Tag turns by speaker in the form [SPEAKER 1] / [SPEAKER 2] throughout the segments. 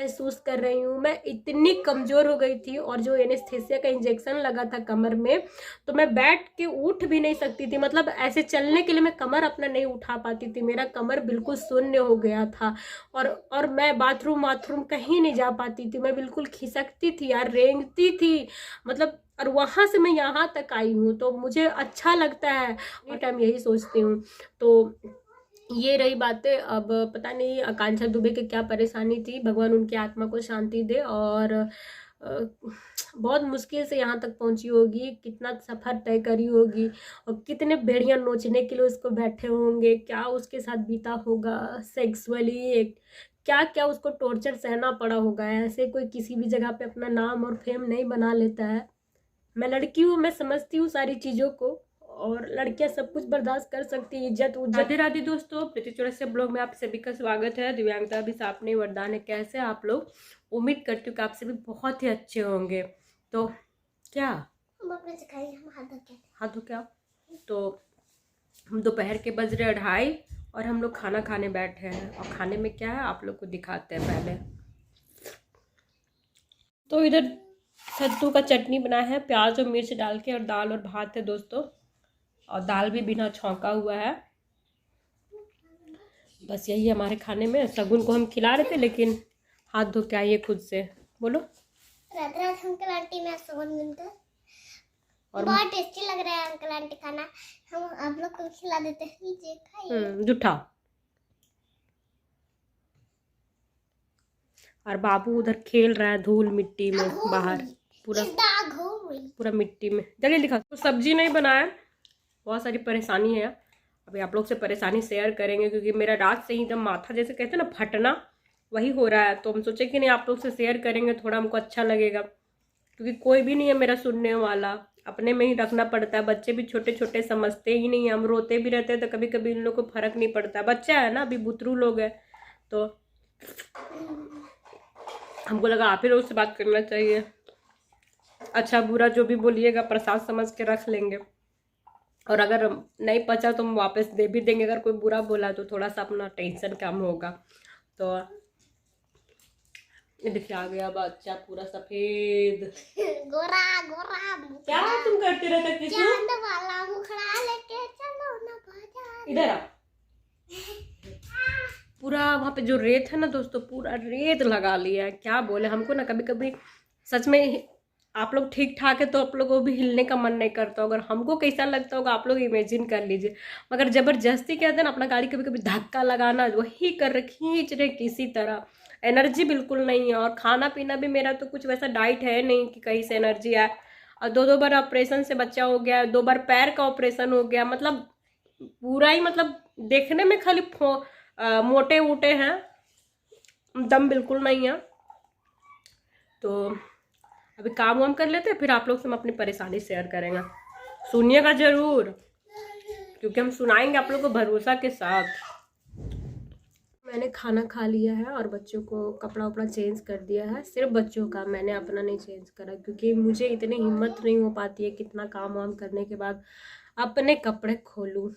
[SPEAKER 1] महसूस कर रही हूँ। मैं इतनी कमज़ोर हो गई थी और जो एनेस्थेसिया का इंजेक्शन लगा था कमर में, तो मैं बैठ के उठ भी नहीं सकती थी। मतलब ऐसे चलने के लिए मैं कमर अपना नहीं उठा पाती थी, मेरा कमर बिल्कुल शून्य हो गया था। और मैं बाथरूम कहीं नहीं जा पाती थी, मैं बिल्कुल खिसकती थी यार, रेंगती थी। मतलब और वहाँ से मैं यहाँ तक आई हूँ तो मुझे अच्छा लगता है और टाइम यही सोचती हूँ। तो ये रही बातें। अब पता नहीं आकांक्षा दुबे की क्या परेशानी थी, भगवान उनकी आत्मा को शांति दे। और बहुत मुश्किल से यहाँ तक पहुंची होगी, कितना सफ़र तय करी होगी और कितने भेड़िया नोचने के लिए उसको बैठे होंगे, क्या उसके साथ बीता होगा सेक्सुअली, क्या क्या उसको टॉर्चर सहना पड़ा होगा। ऐसे कोई किसी भी जगह पे अपना नाम और फेम नहीं बना लेता है। मैं लड़की हूँ, मैं समझती हूँ सारी चीज़ों को, और लड़कियां सब कुछ बर्दाश्त कर सकती है, इज्जत उज्जत। राधे राधे दोस्तों, प्रीति चौरसिया ब्लॉग में आप सभी का स्वागत है। दिव्यांगता भी सापने वरदान है, कैसे आप लोग? उम्मीद करती हूँ कि आप सभी बहुत ही अच्छे होंगे। तो क्या हाथ धो क्या? तो हम दोपहर के बज रहे 2:30 और हम लोग खाना खाने बैठे हैं। और खाने में क्या है आप लोग को दिखाते हैं पहले। तो इधर सत्तू का चटनी बनाया है प्याज और मिर्च डाल के, और दाल और भात है दोस्तों, और दाल भी बिना छौंका हुआ है। बस यही हमारे खाने में। सगुन को हम खिला रहे थे लेकिन हाथ धो के आइए खुद से। बोलो।
[SPEAKER 2] अंकल आंटी में सगुन मिलता है और बहुत टेस्टी लग रहा है अंकल आंटी खाना। हम आप लोग को खिला देते हैं, लीजिए खाइए।
[SPEAKER 1] जूठा। और बाबू उधर खेल रहा है धूल मिट्टी में बाहर, पूरा मिट्टी में। जल्दी दिखा। तो सब्जी नहीं बनाया, बहुत सारी परेशानी है। अभी आप लोग से परेशानी शेयर करेंगे क्योंकि मेरा रात से ही एकदम माथा, जैसे कहते हैं ना फटना, वही हो रहा है। तो हम सोचे कि नहीं आप लोग से शेयर करेंगे, थोड़ा हमको अच्छा लगेगा, क्योंकि कोई भी नहीं है मेरा सुनने वाला, अपने में ही रखना पड़ता है। बच्चे भी छोटे छोटे समझते ही नहीं, हम रोते भी रहते हैं तो कभी कभी इन लोग को फर्क नहीं पड़ता। बच्चा है ना, अभी बुतरू लोग है, तो हमको लगा आप ही लोग से बात करना चाहिए। अच्छा बुरा जो भी बोलिएगा प्रसाद समझ के रख लेंगे, और अगर नहीं पचा तो हम वापस दे भी देंगे। अगर कोई बुरा बोला तो थोड़ा सा अपना टेंशन कम होगा। तो देखिए आ गया बच्चा पूरा सफेद
[SPEAKER 2] गोरा गोरा।
[SPEAKER 1] क्या तुम करते रहते किसी
[SPEAKER 2] वाला मुखड़ा लेके चलो ना बाजार।
[SPEAKER 1] इधर आ। पूरा वहाँ पे जो रेत है ना दोस्तों, पूरा रेत लगा लिया है। क्या बोले, हमको ना कभी कभी सच में आप लोग ठीक ठाक है तो आप लोगों को भी हिलने का मन नहीं करता। अगर हमको कैसा लगता होगा आप लोग इमेजिन कर लीजिए। मगर जबरदस्ती कहते हैं ना, अपना गाड़ी कभी कभी धक्का लगाना, वही कर रहे, खींच रहे किसी तरह। एनर्जी बिल्कुल नहीं है, और खाना पीना भी मेरा तो कुछ वैसा डाइट है नहीं कि कहीं से एनर्जी आए। और 2 बार ऑपरेशन से बच्चा हो गया, 2 बार पैर का ऑपरेशन हो गया। मतलब पूरा ही, मतलब देखने में खाली मोटे वोटे हैं, दम बिल्कुल नहीं है। तो अभी काम वाम कर लेते हैं, फिर आप लोग से हम अपनी परेशानी शेयर करेंगे। सुनिएगा जरूर, क्योंकि हम सुनाएंगे आप लोग को भरोसा के साथ। मैंने खाना खा लिया है और बच्चों को कपड़ा उपड़ा चेंज कर दिया है। सिर्फ बच्चों का, मैंने अपना नहीं चेंज करा, क्योंकि मुझे इतनी हिम्मत नहीं हो पाती है कितना काम वाम करने के बाद अपने कपड़े खोलूँ।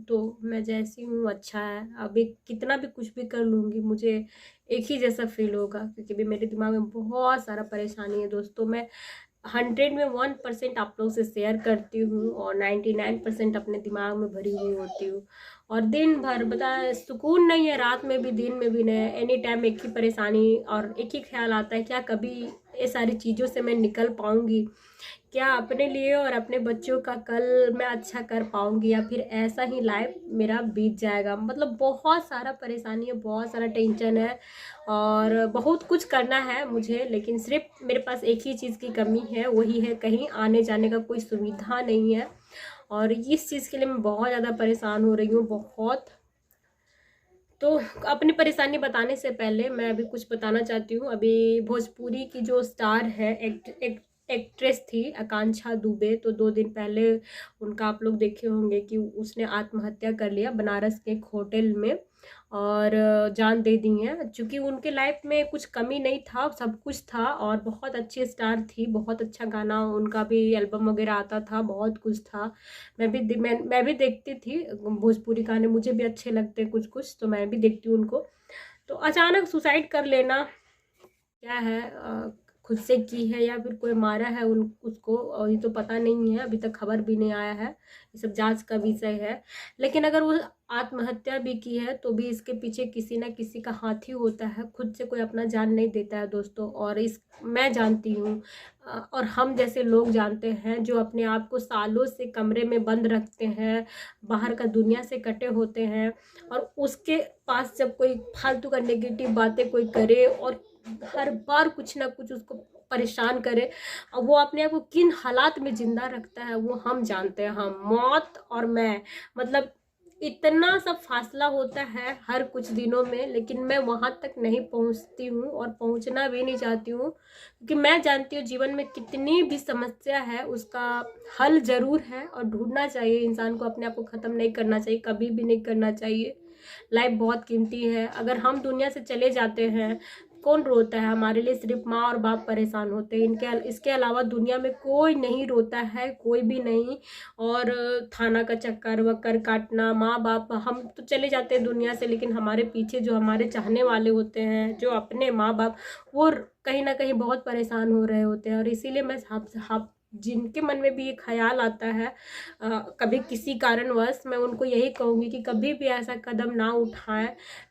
[SPEAKER 1] तो मैं जैसी हूँ अच्छा है, अभी कितना भी कुछ भी कर लूँगी मुझे एक ही जैसा फील होगा, क्योंकि भी मेरे दिमाग में बहुत सारा परेशानी है दोस्तों। मैं 100 में 1% आप लोग से शेयर करती हूँ और 99% अपने दिमाग में भरी हुई होती हूँ। और दिन भर बता सुकून नहीं है, रात में भी दिन में भी नहीं, एनी टाइम एक ही परेशानी और एक ही ख्याल आता है, क्या कभी ये सारी चीज़ों से मैं निकल पाऊँगी, क्या अपने लिए और अपने बच्चों का कल मैं अच्छा कर पाऊँगी, या फिर ऐसा ही लाइफ मेरा बीत जाएगा। मतलब बहुत सारा परेशानी है, बहुत सारा टेंशन है और बहुत कुछ करना है मुझे, लेकिन सिर्फ मेरे पास एक ही चीज़ की कमी है, वही है कहीं आने जाने का कोई सुविधा नहीं है। और इस चीज़ के लिए मैं बहुत ज़्यादा परेशान हो रही हूँ, बहुत। तो अपनी परेशानी बताने से पहले मैं अभी कुछ बताना चाहती हूँ। अभी भोजपुरी की जो स्टार है, एक्ट्रेस थी आकांक्षा दुबे, तो 2 दिन पहले उनका आप लोग देखे होंगे कि उसने आत्महत्या कर लिया बनारस के एक होटल में, और जान दे दी है। चूँकि उनके लाइफ में कुछ कमी नहीं था, सब कुछ था, और बहुत अच्छी स्टार थी, बहुत अच्छा गाना उनका भी एल्बम वगैरह आता था, बहुत कुछ था। मैं भी देखती थी भोजपुरी गाने, मुझे भी अच्छे लगते कुछ कुछ, तो मैं भी देखती हूँ उनको। तो अचानक सुसाइड कर लेना, क्या है, खुद से की है या फिर कोई मारा है उसको, और ये तो पता नहीं है, अभी तक खबर भी नहीं आया है, ये सब जांच का विषय है। लेकिन अगर वो आत्महत्या भी की है तो भी इसके पीछे किसी ना किसी का हाथ ही होता है, खुद से कोई अपना जान नहीं देता है दोस्तों। और इस मैं जानती हूँ और हम जैसे लोग जानते हैं जो अपने आप को सालों से कमरे में बंद रखते हैं, बाहर का दुनिया से कटे होते हैं, और उसके पास जब कोई फालतू का नेगेटिव बातें कोई करे और हर बार कुछ ना कुछ उसको परेशान करे, और वो अपने आप को किन हालात में जिंदा रखता है वो हम जानते हैं। हम मौत और मैं, मतलब इतना सब फासला होता है हर कुछ दिनों में, लेकिन मैं वहां तक नहीं पहुंचती हूँ और पहुंचना भी नहीं चाहती हूँ, क्योंकि मैं जानती हूँ जीवन में कितनी भी समस्या है उसका हल जरूर है, और ढूंढना चाहिए इंसान को, अपने आप को ख़त्म नहीं करना चाहिए, कभी भी नहीं करना चाहिए। लाइफ बहुत कीमती है। अगर हम दुनिया से चले जाते हैं, कौन रोता है? हमारे लिए सिर्फ माँ और बाप परेशान होते हैं, इसके अलावा दुनिया में कोई नहीं रोता है, कोई भी नहीं। और थाना का चक्कर वक्कर काटना, माँ बाप, हम तो चले जाते हैं दुनिया से, लेकिन हमारे पीछे जो हमारे चाहने वाले होते हैं, जो अपने माँ बाप, वो कहीं ना कहीं बहुत परेशान हो रहे होते हैं। और इसीलिए मैं आप जिनके मन में भी ये ख्याल आता है कभी किसी कारणवश, मैं उनको यही कहूँगी कि कभी भी ऐसा कदम ना उठाएं।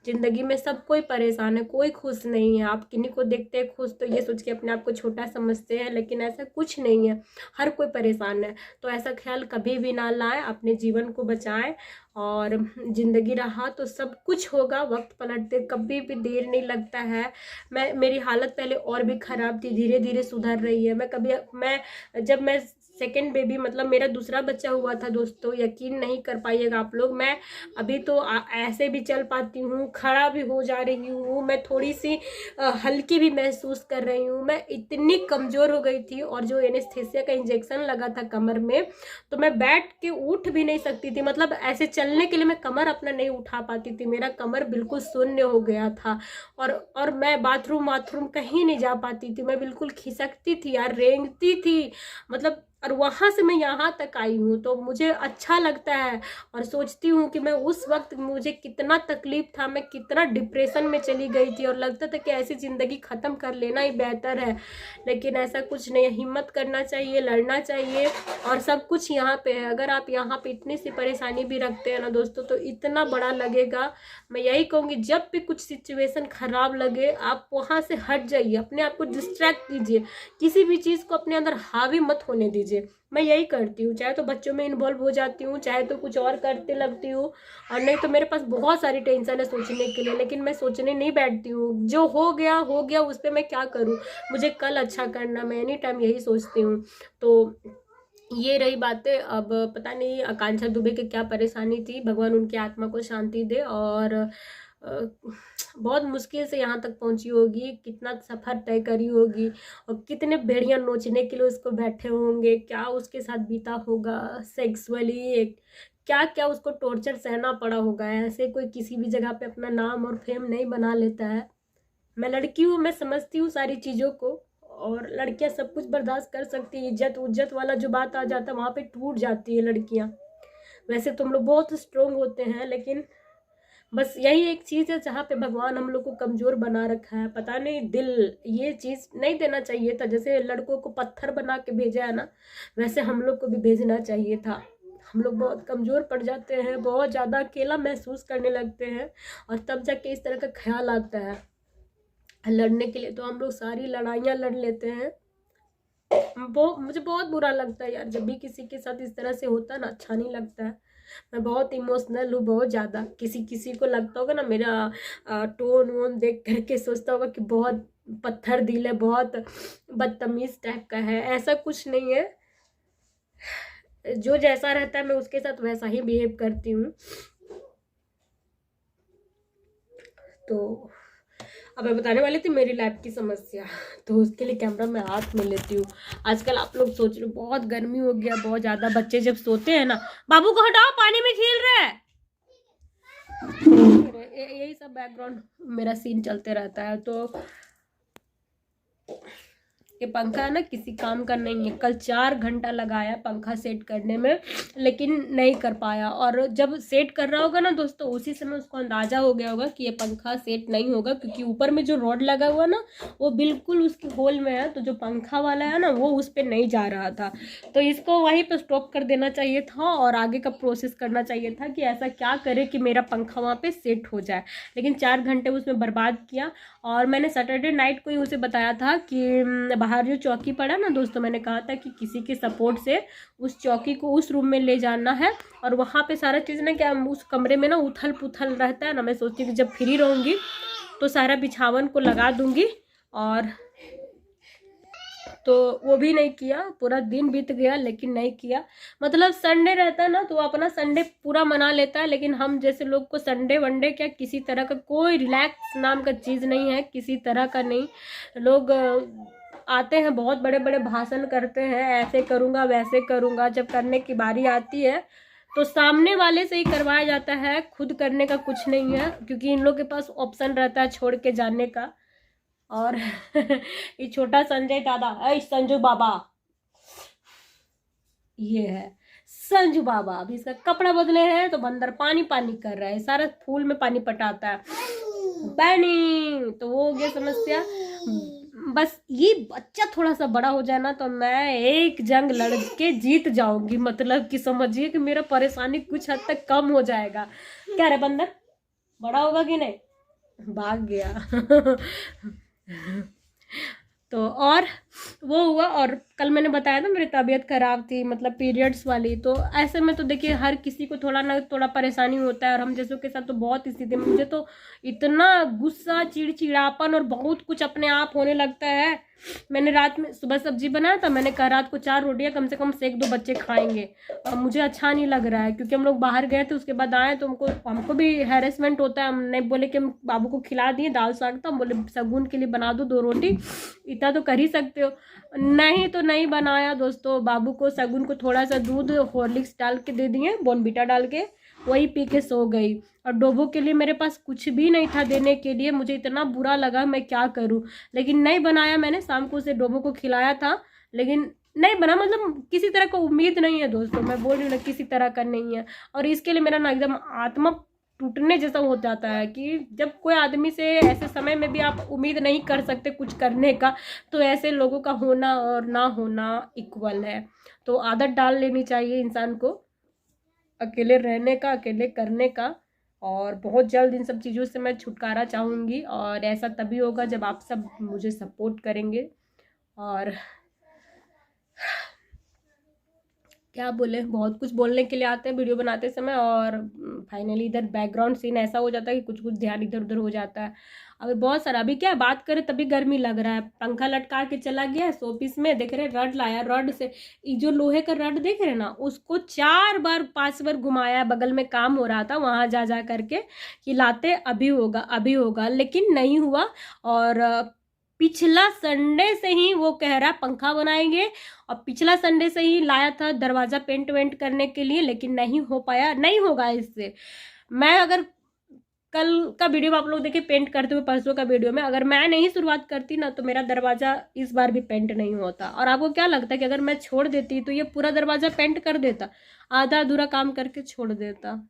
[SPEAKER 1] जिंदगी में सब कोई परेशान है, कोई खुश नहीं है। आप किन्हीं को देखते हैं खुश तो ये सोच के अपने आप को छोटा समझते हैं, लेकिन ऐसा कुछ नहीं है, हर कोई परेशान है। तो ऐसा ख्याल कभी भी ना लाएं, अपने जीवन को बचाएं, और जिंदगी रहा तो सब कुछ होगा। वक्त पलटते कभी भी देर नहीं लगता है। मेरी हालत पहले और भी खराब थी, धीरे धीरे सुधर रही है। जब मैं सेकेंड बेबी, मतलब मेरा दूसरा बच्चा हुआ था दोस्तों, यकीन नहीं कर पाइएगा आप लोग, मैं अभी तो ऐसे भी चल पाती हूँ, खड़ा भी हो जा रही हूँ, मैं थोड़ी सी हल्की भी महसूस कर रही हूँ। मैं इतनी कमज़ोर हो गई थी, और जो एनेस्थेसिया का इंजेक्शन लगा था कमर में, तो मैं बैठ के उठ भी नहीं सकती थी, मतलब ऐसे चलने के लिए मैं कमर अपना नहीं उठा पाती थी, मेरा कमर बिल्कुल शून्य हो गया था। और मैं बाथरूम कहीं नहीं जा पाती थी, मैं बिल्कुल खिसकती थी यार, रेंगती थी, मतलब। और वहां से मैं यहाँ तक आई हूँ तो मुझे अच्छा लगता है, और सोचती हूँ कि मैं उस वक्त मुझे कितना तकलीफ था, मैं कितना डिप्रेशन में चली गई थी, और लगता था कि ऐसी ज़िंदगी ख़त्म कर लेना ही बेहतर है। लेकिन ऐसा कुछ नहीं है, हिम्मत करना चाहिए, लड़ना चाहिए, और सब कुछ यहाँ पे है। अगर आप यहाँ पे इतनी सी परेशानी भी रखते हैं ना दोस्तों, तो इतना बड़ा लगेगा। मैं यही कहूँगी, जब भी कुछ सिचुएशन ख़राब लगे आप वहाँ से हट जाइए, अपने आप को डिस्ट्रैक्ट कीजिए, किसी भी चीज़ को अपने अंदर हावी मत होने दीजिए। मैं यही करती हूँ, चाहे तो बच्चों में इन्वॉल्व हो जाती हूँ, चाहे तो कुछ और करते लगती हूँ, और नहीं तो मेरे पास बहुत सारी टेंशन है सोचने के लिए, लेकिन मैं सोचने नहीं बैठती हूँ। जो हो गया उस पर मैं क्या करूँ, मुझे कल अच्छा करना, मैं एनी टाइम यही सोचती हूँ। तो ये रही बातें। अब पता नहीं आकांक्षा दुबे की क्या परेशानी थी, भगवान उनकी आत्मा को शांति दे। और बहुत मुश्किल से यहाँ तक पहुंची होगी, कितना सफ़र तय करी होगी, और कितने भेड़िया नोचने के लिए उसको बैठे होंगे, क्या उसके साथ बीता होगा सेक्सुअली, क्या क्या उसको टॉर्चर सहना पड़ा होगा। ऐसे कोई किसी भी जगह पे अपना नाम और फेम नहीं बना लेता है। मैं लड़की हूँ, मैं समझती हूँ सारी चीज़ों को, और लड़कियां सब कुछ बर्दाश्त कर सकती है। इज्जत वाला जो बात आ जाता है वहाँ पे टूट जाती है लड़कियां। वैसे तुम लोग बहुत स्ट्रोंग होते हैं, लेकिन बस यही एक चीज़ है जहाँ पे भगवान हम लोग को कमज़ोर बना रखा है। पता नहीं, दिल ये चीज़ नहीं देना चाहिए था। जैसे लड़कों को पत्थर बना के भेजा है ना, वैसे हम लोग को भी भेजना चाहिए था। हम लोग बहुत कमज़ोर पड़ जाते हैं, बहुत ज़्यादा अकेला महसूस करने लगते हैं, और तब जाके इस तरह का ख्याल आता है। लड़ने के लिए तो हम लोग सारी लड़ाइयाँ लड़ लेते हैं। मुझे बहुत बुरा लगता है यार, जब भी किसी के साथ इस तरह से होता है ना, अच्छा नहीं लगता है। मैं बहुत इमोशनल हूँ, बहुत ज़्यादा। किसी को लगता होगा ना मेरा टोन वोन देख करके सोचता होगा कि बहुत पत्थर दिल है, बहुत बदतमीज टाइप का है। ऐसा कुछ नहीं है, जो जैसा रहता है मैं उसके साथ वैसा ही बिहेव करती हूँ। तो अब मैं बताने वाली थी मेरी लैब की समस्या, तो उसके लिए कैमरा मैं हाथ में लेती हूँ। आजकल आप लोग सोच रहे हो बहुत गर्मी हो गया, बहुत ज़्यादा। बच्चे जब सोते हैं ना, बाबू को हटाओ, पानी में खेल रहा है, यही सब बैकग्राउंड मेरा सीन चलते रहता है। तो ये पंखा है ना किसी काम का नहीं है। कल 4 घंटा लगाया पंखा सेट करने में, लेकिन नहीं कर पाया। और जब सेट कर रहा होगा ना दोस्तों, उसी समय उसको अंदाजा हो गया होगा कि ये पंखा सेट नहीं होगा, क्योंकि ऊपर में जो रॉड लगा हुआ ना वो बिल्कुल उसके होल में है, तो जो पंखा वाला है ना वो उस पर नहीं जा रहा था। तो इसको वहीं पर स्टॉप कर देना चाहिए था और आगे का प्रोसेस करना चाहिए था कि ऐसा क्या करे कि मेरा पंखा वहाँ पे सेट हो जाए। लेकिन 4 घंटे उसमें बर्बाद किया। और मैंने सैटरडे नाइट को ही उसे बताया था कि बाहर जो चौकी पड़ा ना दोस्तों, मैंने कहा था कि किसी के सपोर्ट से उस चौकी को उस रूम में ले जाना है। और वहाँ पे सारा चीज़ ना, क्या उस कमरे में ना उथल पुथल रहता है ना, मैं सोचती हूँ कि जब फ्री रहूँगी तो सारा बिछावन को लगा दूँगी। और तो वो भी नहीं किया, पूरा दिन बीत गया लेकिन नहीं किया। मतलब संडे रहता है ना तो अपना संडे पूरा मना लेता है, लेकिन हम जैसे लोग को संडे वनडे क्या किसी तरह का कोई रिलैक्स नाम का चीज़ नहीं है, किसी तरह का नहीं। लोग आते हैं बहुत बड़े बड़े भाषण करते हैं, ऐसे करूँगा वैसे करूँगा, जब करने की बारी आती है तो सामने वाले से ही करवाया जाता है, खुद करने का कुछ नहीं है, क्योंकि इन लोग के पास ऑप्शन रहता है छोड़ के जाने का। और ये छोटा संजय दादा, ऐ संजू बाबा, ये है संजू बाबा। अभी इसका कपड़ा बदले हैं तो बंदर पानी पानी कर रहा है, सारा फूल में पानी पटाता है। बैनी तो वो हो गया समस्या। बस ये बच्चा थोड़ा सा बड़ा हो जाए ना तो मैं एक जंग लड़ के जीत जाऊंगी, मतलब कि समझिए कि मेरा परेशानी कुछ हद तक कम हो जाएगा। क्या रे बंदर, बड़ा होगा कि नहीं? भाग गया। तो और वो हुआ। और कल मैंने बताया था मेरी तबीयत खराब थी, मतलब पीरियड्स वाली। तो ऐसे में तो देखिए हर किसी को थोड़ा ना थोड़ा परेशानी होता है, और हम जैसों के साथ तो बहुत स्थिति में मुझे तो इतना गुस्सा चिड़चिड़ापन और बहुत कुछ अपने आप होने लगता है। मैंने रात में सुबह सब्जी बनाया था, मैंने कहा रात को 4 रोटियां कम से कम सेक दो, बच्चे खाएंगे। और मुझे अच्छा नहीं लग रहा है क्योंकि हम लोग बाहर गए थे, उसके बाद आए तो हमको भी हैरेसमेंट होता है। हमने बोले कि हम बाबू को खिला दिए दाल साग, तो हम बोले शगुन के लिए बना दो 2 रोटी, इतना तो कर ही सकते हो। नहीं तो नहीं बनाया दोस्तों। बाबू को शगुन को थोड़ा सा दूध हॉर्लिक्स डाल के दे दिए, बॉर्नविटा डाल के, वही पी के सो गई। और डोबो के लिए मेरे पास कुछ भी नहीं था देने के लिए, मुझे इतना बुरा लगा मैं क्या करूं। लेकिन नहीं बनाया मैंने, शाम को उसे डोबो को खिलाया था लेकिन नहीं बना। मतलब किसी तरह का उम्मीद नहीं है दोस्तों, मैं बोल रही हूँ ना किसी तरह का नहीं है। और इसके लिए मेरा ना एकदम आत्मा टूटने जैसा हो जाता है कि जब कोई आदमी से ऐसे समय में भी आप उम्मीद नहीं कर सकते कुछ करने का, तो ऐसे लोगों का होना और ना होना इक्वल है। तो आदत डाल लेनी चाहिए इंसान को अकेले रहने का, अकेले करने का। और बहुत जल्द इन सब चीज़ों से मैं छुटकारा चाहूँगी, और ऐसा तभी होगा जब आप सब मुझे सपोर्ट करेंगे। और क्या बोले, बहुत कुछ बोलने के लिए आते हैं वीडियो बनाते समय, और फाइनली इधर बैकग्राउंड सीन ऐसा हो जाता है कि कुछ कुछ ध्यान इधर उधर हो जाता है। अभी बहुत सारा, अभी क्या बात करें तभी गर्मी लग रहा है। पंखा लटका के चला गया शोपीस में, देख रहे रड लाया, रड से जो लोहे का रड देख रहे ना, उसको 4 बार 5 बार घुमाया। बगल में काम हो रहा था, वहां जा जा करके कि लाते अभी होगा अभी होगा, लेकिन नहीं हुआ। और पिछला संडे से ही वो कह रहा पंखा बनाएंगे, और पिछला संडे से ही लाया था दरवाजा पेंट वेंट करने के लिए, लेकिन नहीं हो पाया। नहीं होगा इससे। मैं अगर कल का वीडियो आप लोग देखे पेंट करते हुए, परसों का वीडियो में अगर मैं नहीं शुरुआत करती ना तो मेरा दरवाजा इस बार भी पेंट नहीं होता। और आपको क्या लगता है कि अगर मैं छोड़ देती तो ये पूरा दरवाजा पेंट कर देता? आधा अधूरा काम करके छोड़ देता।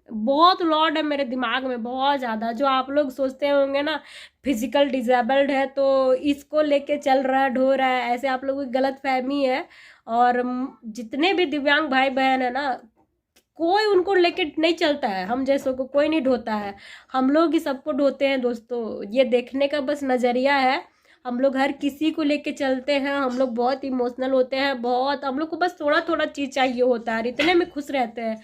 [SPEAKER 1] बहुत लॉड है मेरे दिमाग में, बहुत ज़्यादा। जो आप लोग सोचते होंगे ना फिजिकल डिजेबल्ड है तो इसको लेके चल रहा है, ढो रहा है, ऐसे आप लोगों की गलत फहमी है। और जितने भी दिव्यांग भाई बहन है ना, कोई उनको लेके नहीं चलता है, हम जैसों को कोई नहीं ढोता है, हम लोग ही सबको ढोते हैं दोस्तों। ये देखने का बस नज़रिया है। हम लोग हर किसी को लेके चलते हैं, हम लोग बहुत इमोशनल होते हैं, बहुत। हम लोग को बस थोड़ा थोड़ा चीज़ चाहिए होता है, इतने में खुश रहते हैं,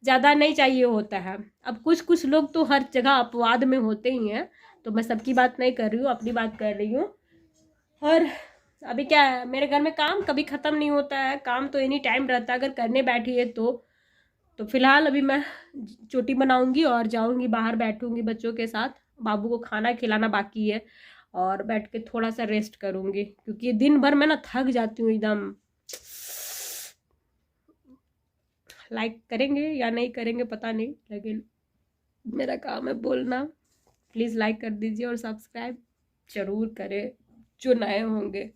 [SPEAKER 1] ज़्यादा नहीं चाहिए होता है। अब कुछ कुछ लोग तो हर जगह अपवाद में होते ही हैं, तो मैं सबकी बात नहीं कर रही हूँ, अपनी बात कर रही हूँ। और अभी क्या है, मेरे घर में काम कभी ख़त्म नहीं होता है, काम तो एनी टाइम रहता है अगर करने बैठी है तो फिलहाल अभी मैं चोटी बनाऊंगी और जाऊंगी बाहर, बैठूंगी बच्चों के साथ, बाबू को खाना खिलाना बाकी है, और बैठ के थोड़ा सा रेस्ट करूंगी, क्योंकि दिन भर मैं ना थक जाती हूँ एकदम। लाइक करेंगे या नहीं करेंगे पता नहीं, लेकिन मेरा काम है बोलना। प्लीज़ लाइक कर दीजिए और सब्सक्राइब ज़रूर करें जो नए होंगे।